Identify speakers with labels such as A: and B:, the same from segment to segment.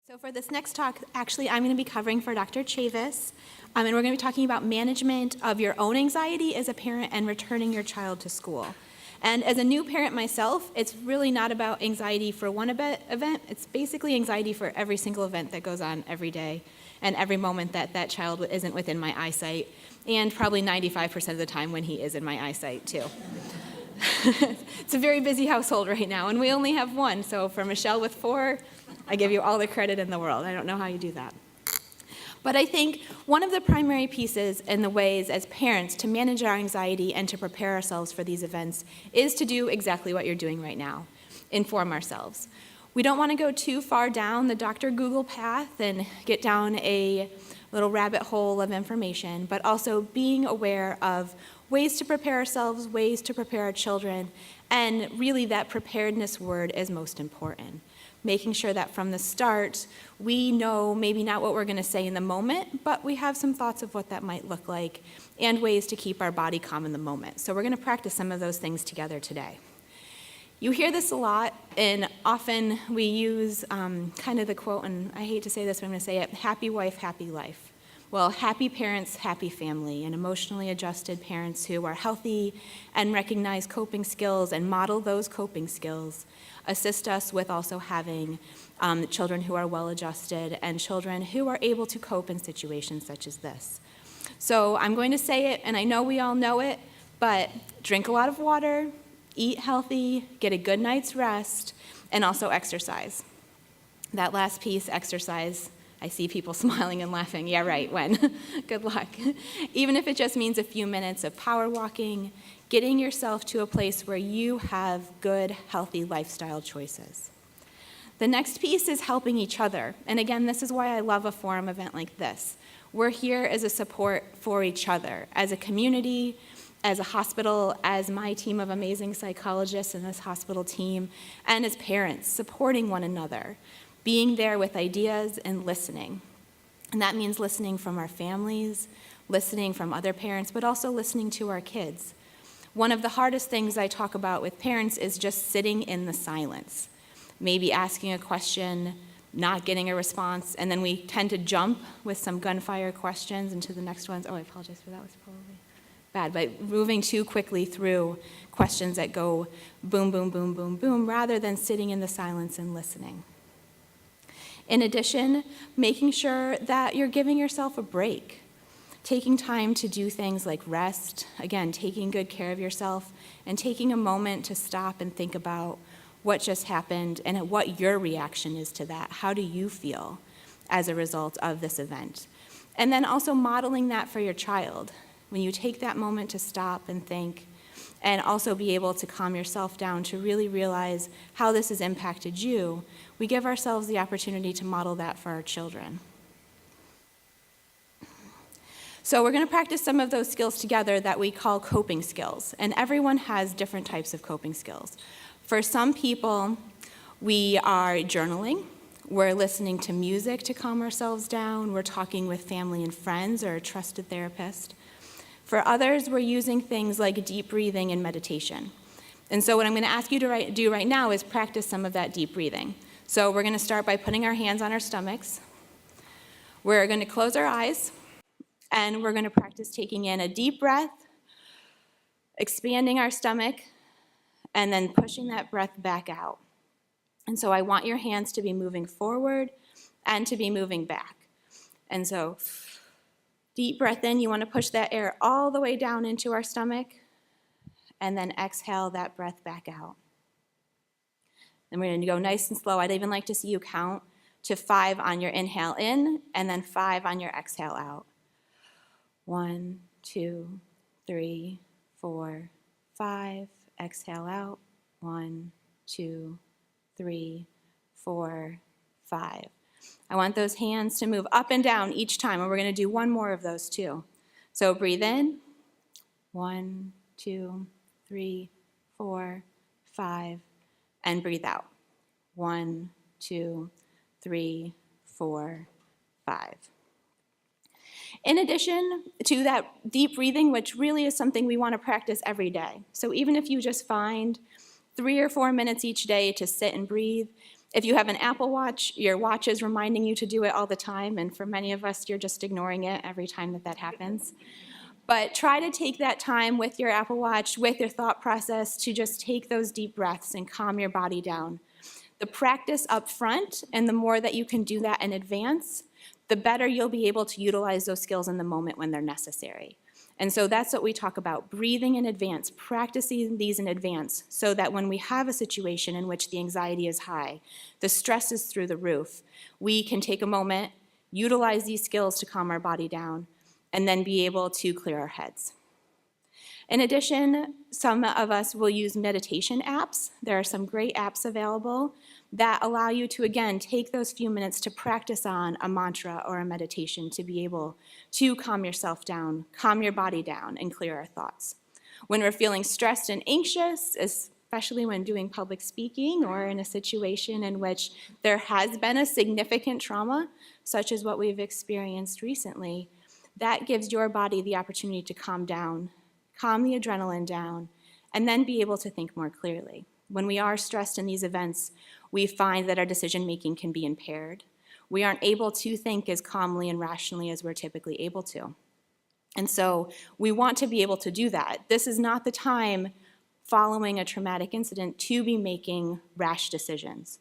A: So for this next talk, actually, I'm going to be covering for Dr. Chavis, and we're going to be talking about management of your own anxiety as a parent and returning your child to school. And as a new parent myself, it's really not about anxiety for one event. It's basically anxiety for every single event that goes on every day and every moment that that child isn't within my eyesight, and probably 95% of the time when he is in my eyesight, too. It's a very busy household right now, and we only have one. So for Michelle with 4, I give you all the credit in the world. I don't know how you do that. But I think one of the primary pieces in the ways as parents to manage our anxiety and to prepare ourselves for these events is to do exactly what you're doing right now, inform ourselves. We don't want to go too far down the Dr. Google path and get down a little rabbit hole of information, but also being aware of ways to prepare ourselves, ways to prepare our children, and really that preparedness word is most important. Making sure that from the start, we know maybe not what we're going to say in the moment, but we have some thoughts of what that might look like and ways to keep our body calm in the moment. So we're going to practice some of those things together today. You hear this a lot, and often we use kind of the quote, and I hate to say this, but I'm going to say it, happy wife, happy life. Well, happy parents, happy family, and emotionally adjusted parents who are healthy and recognize coping skills and model those coping skills assist us with also having children who are well-adjusted and children who are able to cope in situations such as this. So I'm going to say it, and I know we all know it, but drink a lot of water, eat healthy, get a good night's rest, and also exercise. That last piece, exercise, I see people smiling and laughing. Yeah, right, when? Good luck. Even if it just means a few minutes of power walking, getting yourself to a place where you have good, healthy lifestyle choices. The next piece is helping each other. And again, this is why I love a forum event like this. We're here as a support for each other, as a community, as a hospital, as my team of amazing psychologists and this hospital team, and as parents, supporting one another, being there with ideas and listening. And that means listening from our families, listening from other parents, but also listening to our kids. One of the hardest things I talk about with parents is just sitting in the silence, maybe asking a question, not getting a response, and then we tend to jump with some gunfire questions into the next ones. Oh, I apologize for that, was probably bad, but moving too quickly through questions that go boom, boom, boom, boom, boom, rather than sitting in the silence and listening. In addition, making sure that you're giving yourself a break, taking time to do things like rest, again, taking good care of yourself, and taking a moment to stop and think about what just happened and what your reaction is to that. How do you feel as a result of this event? And then also modeling that for your child. When you take that moment to stop and think, and also be able to calm yourself down to really realize how this has impacted you, we give ourselves the opportunity to model that for our children. So we're going to practice some of those skills together that we call coping skills, and everyone has different types of coping skills. For some people, we are journaling, we're listening to music to calm ourselves down, we're talking with family and friends or a trusted therapist. For others, we're using things like deep breathing and meditation. And so what I'm going to ask you to do right now is practice some of that deep breathing. So we're going to start by putting our hands on our stomachs. We're going to close our eyes, and we're going to practice taking in a deep breath, expanding our stomach, and then pushing that breath back out. And so I want your hands to be moving forward and to be moving back. And so deep breath in, you want to push that air all the way down into our stomach, and then exhale that breath back out. And we're going to go nice and slow. I'd even like to see you count to 5 on your inhale in, and then 5 on your exhale out. 1, 2, 3, 4, 5. Exhale out. 1, 2, 3, 4, 5. I want those hands to move up and down each time, and we're going to do one more of those too. So breathe in. 1, 2, 3, 4, 5. And breathe out. 1, 2, 3, 4, 5. In addition to that deep breathing, which really is something we want to practice every day. So even if you just find 3 or 4 minutes each day to sit and breathe, If you have an Apple Watch, your watch is reminding you to do it all the time, and for many of us, you're just ignoring it every time that happens. But try to take that time with your Apple Watch, with your thought process, to just take those deep breaths and calm your body down. The practice up front, and the more that you can do that in advance, the better you'll be able to utilize those skills in the moment when they're necessary. And so that's what we talk about, breathing in advance, practicing these in advance, so that when we have a situation in which the anxiety is high, the stress is through the roof, we can take a moment, utilize these skills to calm our body down, and then be able to clear our heads. In addition, some of us will use meditation apps. There are some great apps available that allow you to, again, take those few minutes to practice on a mantra or a meditation to be able to calm yourself down, calm your body down, and clear our thoughts. When we're feeling stressed and anxious, especially when doing public speaking or in a situation in which there has been a significant trauma, such as what we've experienced recently, that gives your body the opportunity to calm down, calm the adrenaline down, and then be able to think more clearly. When we are stressed in these events, we find that our decision-making can be impaired. We aren't able to think as calmly and rationally as we're typically able to. And so we want to be able to do that. This is not the time following a traumatic incident to be making rash decisions,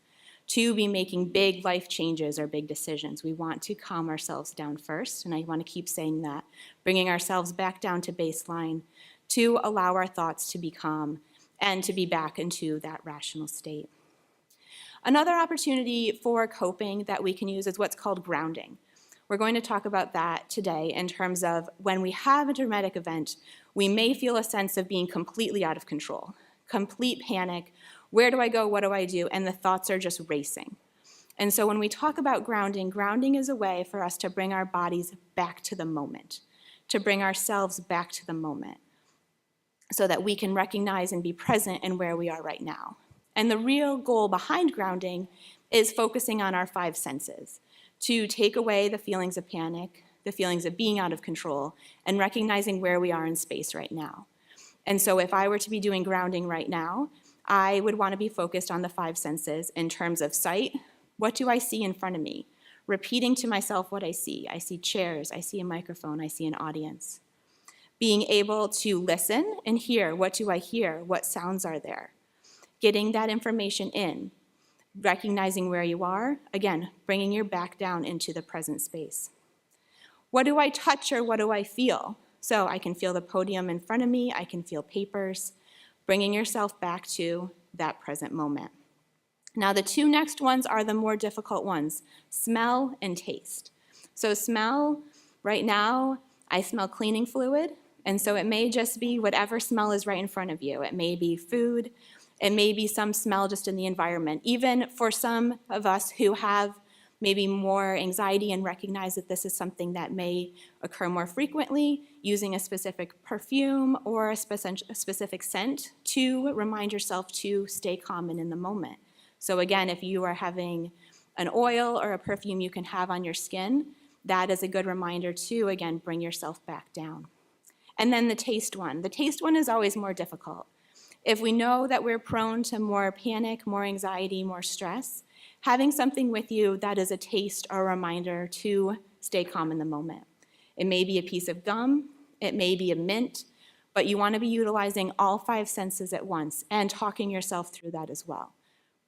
A: to be making big life changes or big decisions. We want to calm ourselves down first, and I want to keep saying that, bringing ourselves back down to baseline to allow our thoughts to be calm and to be back into that rational state. Another opportunity for coping that we can use is what's called grounding. We're going to talk about that today in terms of when we have a dramatic event, we may feel a sense of being completely out of control, complete panic. Where do I go? What do I do? And the thoughts are just racing. And so when we talk about grounding, grounding is a way for us to bring our bodies back to the moment, to bring ourselves back to the moment, so that we can recognize and be present in where we are right now. And the real goal behind grounding is focusing on our five senses, to take away the feelings of panic, the feelings of being out of control, and recognizing where we are in space right now. And so if I were to be doing grounding right now, I would want to be focused on the five senses in terms of sight. What do I see in front of me? Repeating to myself what I see. I see chairs, I see a microphone, I see an audience. Being able to listen and hear. What do I hear? What sounds are there? Getting that information in, recognizing where you are, again, bringing your back down into the present space. What do I touch or what do I feel? So I can feel the podium in front of me, I can feel papers, bringing yourself back to that present moment. Now the two next ones are the more difficult ones, smell and taste. So smell, right now, I smell cleaning fluid, and so it may just be whatever smell is right in front of you. It may be food, it may be some smell just in the environment. Even for some of us who have maybe more anxiety and recognize that this is something that may occur more frequently, using a specific perfume or a specific scent to remind yourself to stay calm and in the moment. So again, if you are having an oil or a perfume you can have on your skin, that is a good reminder to, again, bring yourself back down. And then the taste one. The taste one is always more difficult. If we know that we're prone to more panic, more anxiety, more stress, having something with you that is a taste or a reminder to stay calm in the moment. It may be a piece of gum, it may be a mint, but you want to be utilizing all five senses at once and talking yourself through that as well.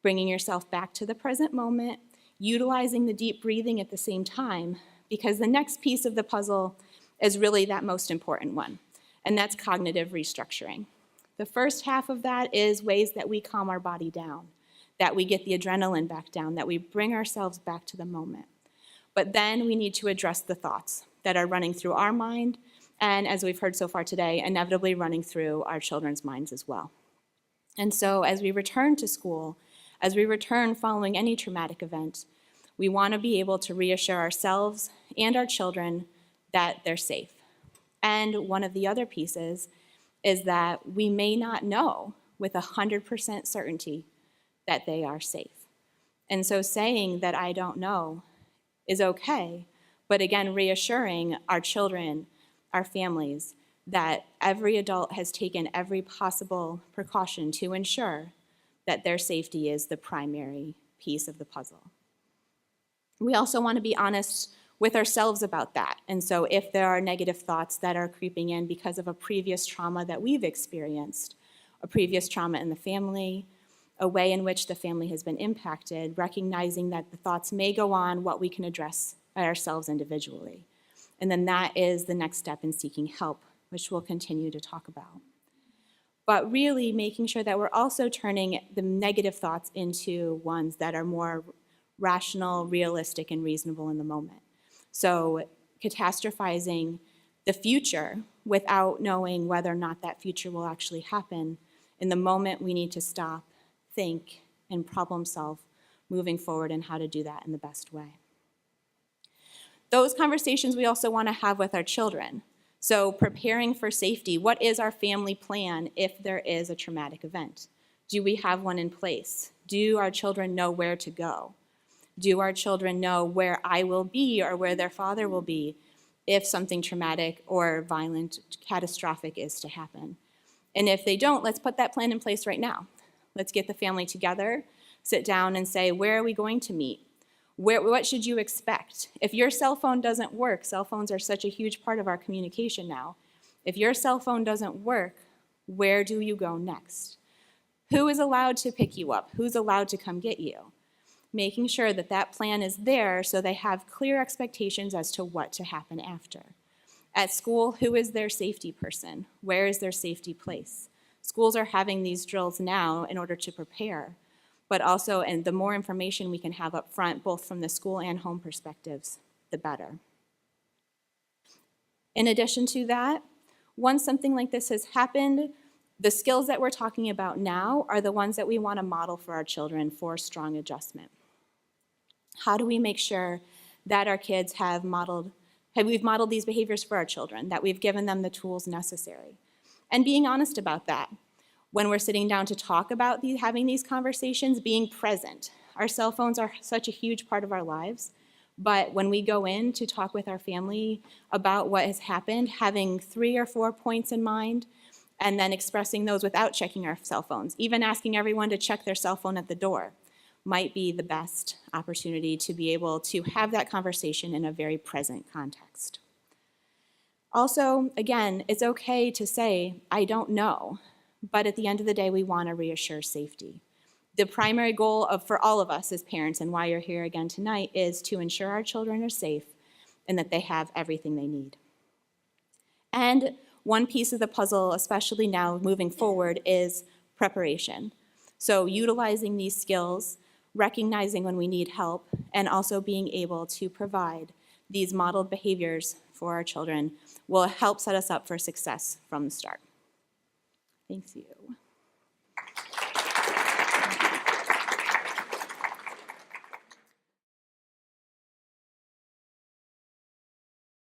A: Bringing yourself back to the present moment, utilizing the deep breathing at the same time, because the next piece of the puzzle is really that most important one, and that's cognitive restructuring. The first half of that is ways that we calm our body down, that we get the adrenaline back down, that we bring ourselves back to the moment. But then we need to address the thoughts that are running through our mind, and as we've heard so far today, inevitably running through our children's minds as well. And so as we return to school, as we return following any traumatic event, we want to be able to reassure ourselves and our children that they're safe. And one of the other pieces is that we may not know with 100% certainty that they are safe. And so saying that I don't know is okay, but again, reassuring our children, our families, that every adult has taken every possible precaution to ensure that their safety is the primary piece of the puzzle. We also want to be honest with ourselves about that. And so if there are negative thoughts that are creeping in because of a previous trauma that we've experienced, a previous trauma in the family, a way in which the family has been impacted, recognizing that the thoughts may go on, what we can address by ourselves individually. And then that is the next step in seeking help, which we'll continue to talk about. But really making sure that we're also turning the negative thoughts into ones that are more rational, realistic, and reasonable in the moment. So catastrophizing the future without knowing whether or not that future will actually happen, in the moment we need to stop, think, and problem solve moving forward and how to do that in the best way. Those conversations we also want to have with our children. So preparing for safety, what is our family plan if there is a traumatic event? Do we have one in place? Do our children know where to go? Do our children know where I will be or where their father will be if something traumatic or violent, catastrophic is to happen? And if they don't, let's put that plan in place right now. Let's get the family together, sit down and say, where are we going to meet? What should you expect? If your cell phone doesn't work, cell phones are such a huge part of our communication now. If your cell phone doesn't work, where do you go next? Who is allowed to pick you up? Who's allowed to come get you? Making sure that that plan is there so they have clear expectations as to what to happen after. At school, who is their safety person? Where is their safety place? Schools are having these drills now in order to prepare, but also, and the more information we can have up front, both from the school and home perspectives, the better. In addition to that, once something like this has happened, the skills that we're talking about now are the ones that we want to model for our children for strong adjustment. How do we make sure that our kids we've modeled these behaviors for our children, that we've given them the tools necessary? And being honest about that. When we're sitting down to talk about having these conversations, being present. Our cell phones are such a huge part of our lives, but when we go in to talk with our family about what has happened, having 3 or 4 points in mind, and then expressing those without checking our cell phones, even asking everyone to check their cell phone at the door, might be the best opportunity to be able to have that conversation in a very present context. Also, again, it's okay to say, I don't know, but at the end of the day, we want to reassure safety. The primary goal for all of us as parents, and why you're here again tonight, is to ensure our children are safe and that they have everything they need. And one piece of the puzzle, especially now moving forward, is preparation. So utilizing these skills, recognizing when we need help, and also being able to provide these modeled behaviors for our children will help set us up for success from the start. Thank you.